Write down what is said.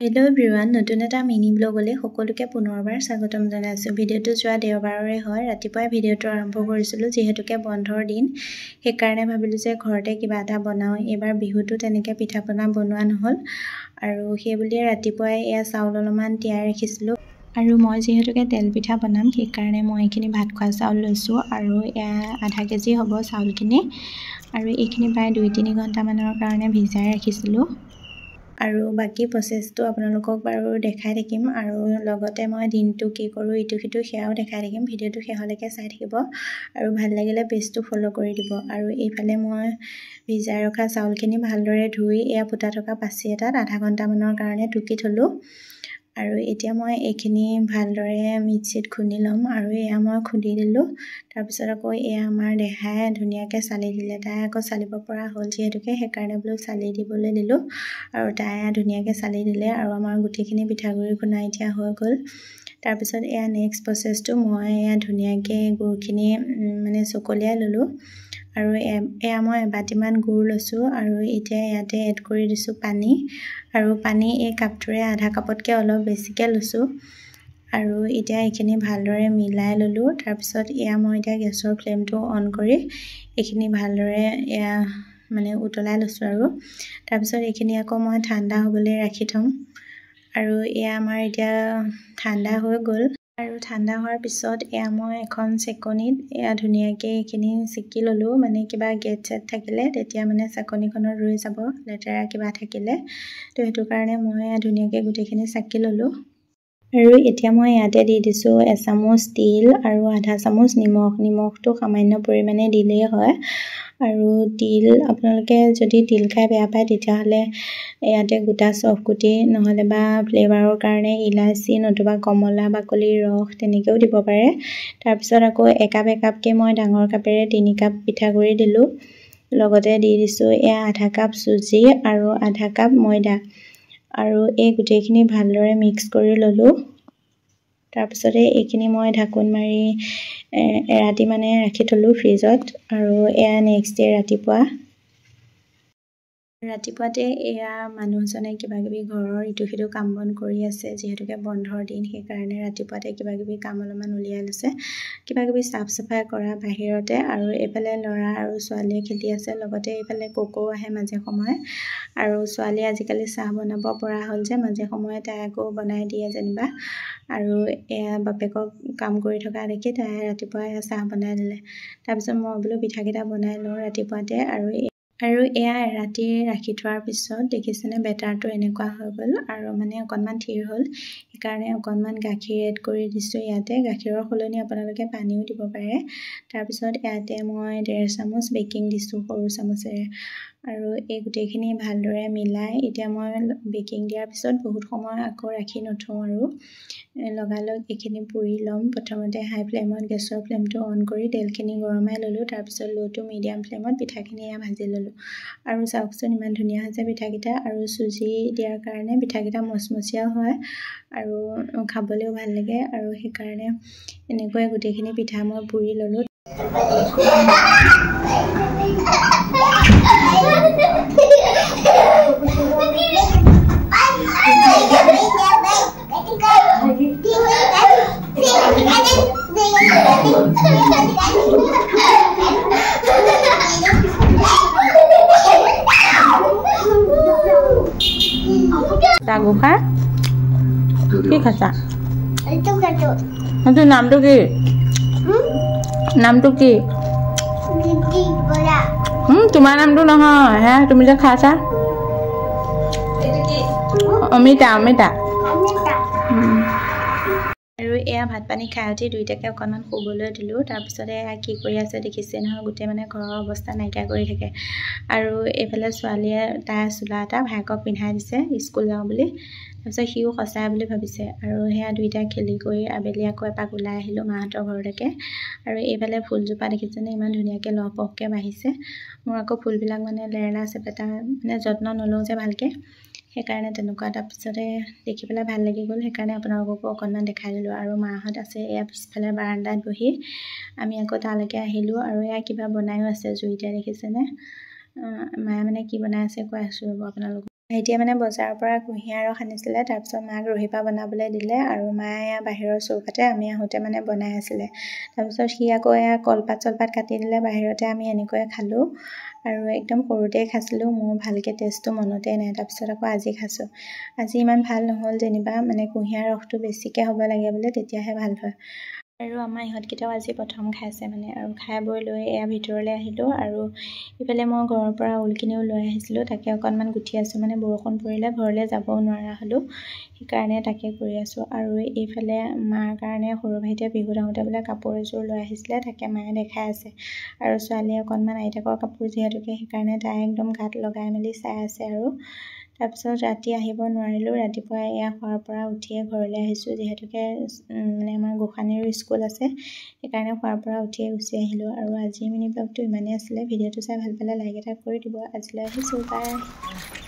Hello' everyone, নতুন এটা mini ব্লগলৈ সকলোকে পুনৰবাৰ স্বাগতম জনাইছোঁ। ভিডিঅ'টো যোৱা দেওবাৰৰে হয়। ৰাতিপুৱাই ভিডিঅ'টো আৰম্ভ কৰিছিলোঁ যিহেতুকে বন্ধৰ দিন, সেইকাৰণে ভাবিলোঁ যে ঘৰতে কিবা এটা বনাওঁ। এইবাৰ বিহুতো তেনেকৈ পিঠা পনা বনোৱা নহ'ল আৰু সেই বুলিয়ে ৰাতিপুৱাই চাউল অলপমান তিয়াই ৰাখিছিলোঁ। আৰু মই যিহেতুকে তেল পিঠা বনাম, সেইকাৰণে মই এইখিনি ভাত খোৱা চাউল লৈছোঁ আৰু আধা কেজি হ'ব চাউলখিনি। আৰু এইখিনি প্ৰায় 2-3 ঘণ্টামানৰ কাৰণে ভিজাই ৰাখিছিলোঁ। আৰু বাকী প্ৰচেছটো আপোনালোকক বাৰু দেখাই থাকিম আৰু লগতে মই দিনটো কি কৰোঁ ইটো সিটো সেয়াও দেখাই থাকিম। ভিডিঅ'টো শেষলৈকে চাই থাকিব আৰু ভাল লাগিলে পেজটো ফ'ল' কৰি দিব। আৰু এইফালে মই ভিজাই ৰখা চাউলখিনি ভালদৰে ধুই ফুটা থকা পাচি এটাত আধা ঘণ্টামানৰ কাৰণে টুকি থ'লোঁ। আৰু এতিয়া মই এইখিনি ভালদৰে মিক্সিত খুন্দি ল'ম আৰু মই খুন্দি দিলোঁ। তাৰপিছত আকৌ আমাৰ দেহাই ধুনীয়াকৈ চালি দিলে। তাই আকৌ চালিব পৰা হ'ল যিহেতুকে, সেইকাৰণে বোলো চালি দিবলৈ দিলোঁ আৰু তাই ধুনীয়াকৈ চালি দিলে আৰু আমাৰ গোটেইখিনি পিঠাগুড়ি খুন্দা এতিয়া হৈ গ'ল। তাৰপিছত নেক্সট প্ৰচেছটো মই ধুনীয়াকৈ গুড়খিনি মানে চকলিয়াই ল'লোঁ আৰু মই এবাটিমান গুড় লৈছোঁ আৰু এতিয়া ইয়াতে এড কৰি দিছোঁ পানী। আৰু পানী এই কাপটোৰে আধা কাপতকৈ অলপ বেছিকৈ লৈছোঁ আৰু এতিয়া এইখিনি ভালদৰে মিলাই ল'লোঁ। তাৰপিছত মই এতিয়া গেছৰ ফ্লেমটো অন কৰি এইখিনি ভালদৰে মানে উতলাই লৈছোঁ আৰু তাৰপিছত এইখিনি আকৌ মই ঠাণ্ডা হ'বলৈ ৰাখি থ'ম। আৰু আমাৰ এতিয়া ঠাণ্ডা হৈ গ'ল আৰু ঠাণ্ডা হোৱাৰ পিছত মই এখন চেকনিত ধুনীয়াকৈ এইখিনি চেকি ল'লোঁ। মানে কিবা গেট চেট থাকিলে তেতিয়া মানে চেকনিখনত ৰৈ যাব, লেতেৰা কিবা থাকিলে। তো সেইটো কাৰণে মই ধুনীয়াকৈ গোটেইখিনি চাকি ল'লোঁ। আৰু এতিয়া মই ইয়াতে দি দিছোঁ এচামুচ তিল আৰু আধা চামুচ নিমখ। নিমখটো সামান্য পৰিমাণে দিলেই হয়। আৰু তিল, আপোনালোকে যদি তিল খাই বেয়া পায় তেতিয়াহ'লে ইয়াতে গোটা চফগুটি নহ'লে বা ফ্লেভাৰৰ কাৰণে ইলাচি নতুবা কমলা বাকলিৰ ৰস তেনেকৈও দিব পাৰে। তাৰপিছত আকৌ একাপকৈ মই ডাঙৰ কাপেৰে 3 কাপ পিঠাগুড়ি দিলোঁ। লগতে দি দিছোঁ আধা কাপ চুজি আৰু আধা কাপ ময়দা আৰু গোটেইখিনি ভালদৰে মিক্স কৰি ল'লোঁ। তাৰপিছতে এইখিনি মই ঢাকোন মাৰি এৰাতি মানে ৰাখি থ'লোঁ ফ্ৰিজত। আৰু নেক্সট ডে ৰাতিপুৱাতে মানুহজনে কিবাকিবি ঘৰৰ ইটো সিটো কাম বন কৰি আছে যিহেতুকে বন্ধৰ দিন, সেইকাৰণে ৰাতিপুৱাতে কিবাকিবি কাম অলপমান উলিয়াই লৈছে। কিবাকিবি চাফ চাফাই কৰা বাহিৰতে আৰু এইফালে ল'ৰা আৰু ছোৱালীয়ে খেলি আছে। লগতে এইফালে কোকো আহে মাজে সময়ে আৰু ছোৱালীয়ে আজিকালি চাহ বনাব পৰা হ'ল যে মাজে সময়ে তাই আকৌ বনাই দিয়ে যেনিবা। আৰু বাপেকক কাম কৰি থকা দেখি তাই ৰাতিপুৱাই চাহ বনাই দিলে। তাৰপিছত মই বোলো পিঠাকেইটা বনাই লওঁ ৰাতিপুৱাতে। আৰু ৰাতি ৰাখি থোৱাৰ পিছত দেখিছেনে বেটাৰটো এনেকুৱা হৈ গ'ল আৰু মানে অকণমান থিৰ হ'ল। সেইকাৰণে অকণমান গাখীৰ এড কৰি দিছোঁ ইয়াতে। গাখীৰৰ সলনি আপোনালোকে পানীও দিব পাৰে। তাৰপিছত ইয়াতে মই 1.5 চামুচ বেকিং দিছোঁ সৰু চামুচেৰে। আৰু গোটেইখিনি ভালদৰে মিলাই এতিয়া মই বেকিং দিয়াৰ পিছত বহুত সময় আকৌ ৰাখি নথওঁ আৰু লগালগ এইখিনি পুৰি ল'ম। প্ৰথমতে হাই ফ্লেমত গেছৰ ফ্লেমটো অন কৰি তেলখিনি গৰমাই ল'লোঁ। তাৰপিছত ল' টু মিডিয়াম ফ্লেমত পিঠাখিনি ভাজি ল'লোঁ। আৰু চাওকচোন ইমান ধুনীয়া হৈছে পিঠাকেইটা। আৰু চুজি দিয়াৰ কাৰণে পিঠাকেইটা মচমচীয়াও হয় আৰু খাবলৈও ভাল লাগে। আৰু সেইকাৰণে এনেকৈ গোটেইখিনি পিঠা মই পুৰি ল'লোঁ। গোসা কি খাইছা? সেইটো নামটো কি? নামটো কি? তোমাৰ নামটো নহয় হে, তুমি যে খাইছা অমিতা। আৰু ভাত পানী খাই উঠি দুইটাকে অকণমান শুবলৈ দিলোঁ। তাৰপিছতে কি কৰি আছে দেখিছে নহয়, গোটেই মানে ঘৰৰ অৱস্থা নাইকিয়া কৰি থাকে। আৰু এইফালে ছোৱালীয়ে তাইৰ চোলা এটা ভায়েকক পিন্ধাই দিছে স্কুল যাওঁ বুলি। তাৰপিছত সিও সঁচাই বুলি ভাবিছে আৰু দুইটাই খেলি কৰি আবেলি আকৌ এপাক ওলাই আহিলোঁ মাহঁতৰ ঘৰলৈকে। আৰু এইফালে ফুলজোপা দেখিছেনে ইমান ধুনীয়াকৈ লহপহকৈ বাঢ়িছে। মোৰ আকৌ ফুলবিলাক মানে লেৰেলা চেপেটা মানে যত্ন নলওঁ যে ভালকৈ, সেইকাৰণে তেনেকুৱা। তাৰপিছতে দেখি পেলাই ভাল লাগি গ'ল, সেইকাৰণে আপোনালোককো অকণমান দেখাই দিলোঁ। আৰু মাহঁত আছে পিছফালে বাৰান্দাত বহি। আমি আকৌ তালৈকে আহিলোঁ আৰু কিবা বনায়ো আছে জুইতে দেখিছেনে। মায়ে মানে কি বনাই আছে কৈ আছোঁ ৰ'ব আপোনালোকক। ভাইটিয়ে মানে বজাৰৰ পৰা কুঁহিয়াৰ ৰস আনিছিলে, তাৰপিছত মাক ৰহিপা বনাবলৈ দিলে আৰু মায়ে বাহিৰৰ চৌকাতে আমি আহোঁতে মানে বনাই আছিলে। তাৰপিছত সি আকৌ এয়া কলপাত চলপাত কাটি দিলে বাহিৰতে, আমি এনেকৈয়ে খালোঁ আৰু একদম সৰুতেই খাইছিলোঁ, মোৰ ভালকৈ টেষ্টটো মনতেই নাই। তাৰপিছত আকৌ আজি খাইছোঁ। আজি ইমান ভাল নহ'ল যেনিবা, মানে কুঁহিয়াৰ ৰসটো বেছিকৈ হ'ব লাগে বোলে, তেতিয়াহে ভাল হয়। আৰু আমাৰ ইহঁতকেইটাও আজি প্ৰথম খাইছে মানে, আৰু খাই বৈ লৈ এয়া ভিতৰলৈ আহিলোঁ। আৰু ইফালে মই ঘৰৰ পৰা ঊলখিনিও লৈ আহিছিলোঁ, তাকে অকণমান গুঠি আছোঁ, মানে বৰষুণ পৰিলে ঘৰলৈ যাবও নোৱাৰা হ'লোঁ, সেইকাৰণে তাকে কৰি আছোঁ। আৰু এইফালে মাৰ কাৰণে সৰু ভাইটিয়ে বিহুত আহোঁতে বোলে কাপোৰ এযোৰ লৈ আহিছিলে, তাকে মায়ে দেখাই আছে। আৰু ছোৱালীয়ে অকণমান আইতাকৰ কাপোৰ যিহেতুকে, সেইকাৰণে তাই একদম গাত লগাই মেলি চাই আছে। আৰু তাৰপিছত ৰাতি আহিব নোৱাৰিলোঁ, ৰাতিপুৱা এয়া খোৱাৰ পৰা উঠিয়ে ঘৰলৈ আহিছোঁ, যিহেতুকে মানে আমাৰ গোসাঁনীৰ স্কুল আছে, সেইকাৰণে খোৱাৰ পৰা উঠিয়ে গুচি আহিলোঁ। আৰু আজি মিনি ব্লগটো ইমানেই আছিলে। ভিডিঅ'টো চাই ভাল পালে লাইক এটা কৰি দিব। আজিলৈ আহিছোঁ, বাই।